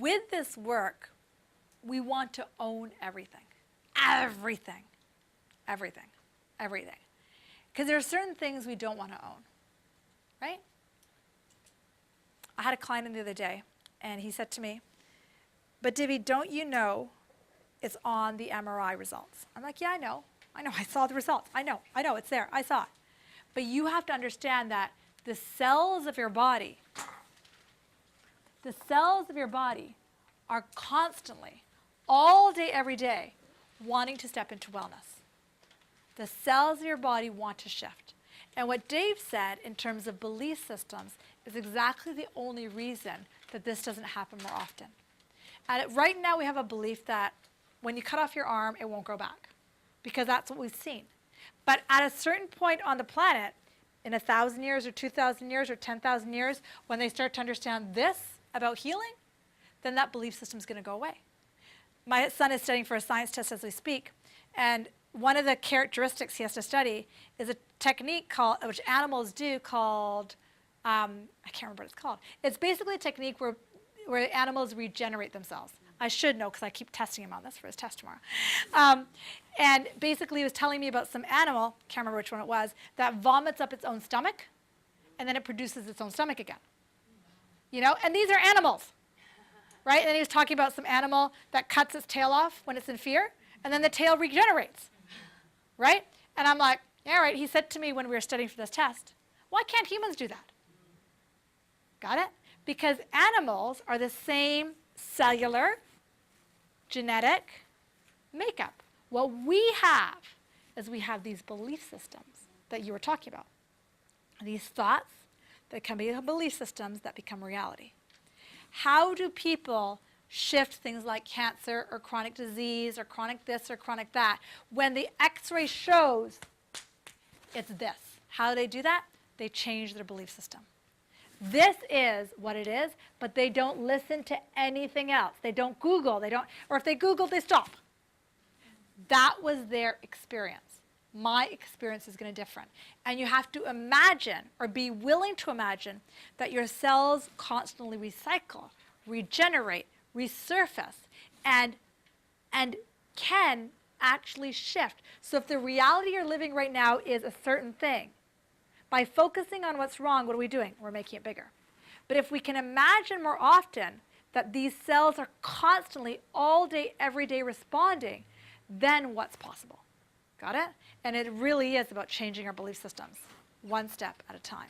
with this work, we want to own everything. Everything. Everything. Everything. Because there are certain things we don't want to own. Right? I had a client in the other day, and he said to me, "But Divvy, don't you know it's on the MRI results?" I'm like, "Yeah, I know. I saw the results. I know, it's there. I saw it." But you have to understand that the cells of your body are constantly, all day, every day, wanting to step into wellness. The cells of your body want to shift. And what Dave said in terms of belief systems is exactly the only reason that this doesn't happen more often. Right now we have a belief that when you cut off your arm, it won't grow back, because that's what we've seen. But at a certain point on the planet, in 1,000 years or 2,000 years or 10,000 years, when they start to understand this about healing, then that belief system is going to go away. My son is studying for a science test as we speak, and one of the characteristics he has to study is a technique which animals do called, I can't remember what it's called. It's basically a technique where animals regenerate themselves. I should know because I keep testing him on this for his test tomorrow. And basically he was telling me about some animal, can't remember which one it was, that vomits up its own stomach, and then it produces its own stomach again. And these are animals, right? And then he was talking about some animal that cuts its tail off when it's in fear, and then the tail regenerates, right? And I'm like, yeah, right. He said to me when we were studying for this test, "Why can't humans do that?" Got it? Because animals are the same cellular, genetic makeup. What we have is we have these belief systems that you were talking about. These thoughts that can become belief systems that become reality. How do people shift things like cancer or chronic disease or chronic this or chronic that when the x-ray shows it's this? How do they do that? They change their belief system. This is what it is, but they don't listen to anything else. They don't Google, or if they Google, they stop. That was their experience. My experience is going to be different. And you have to imagine, or be willing to imagine, that your cells constantly recycle, regenerate, resurface, and can actually shift. So if the reality you're living right now is a certain thing, by focusing on what's wrong, what are we doing? We're making it bigger. But if we can imagine more often that these cells are constantly, all day, every day responding, then what's possible? Got it? And it really is about changing our belief systems, one step at a time.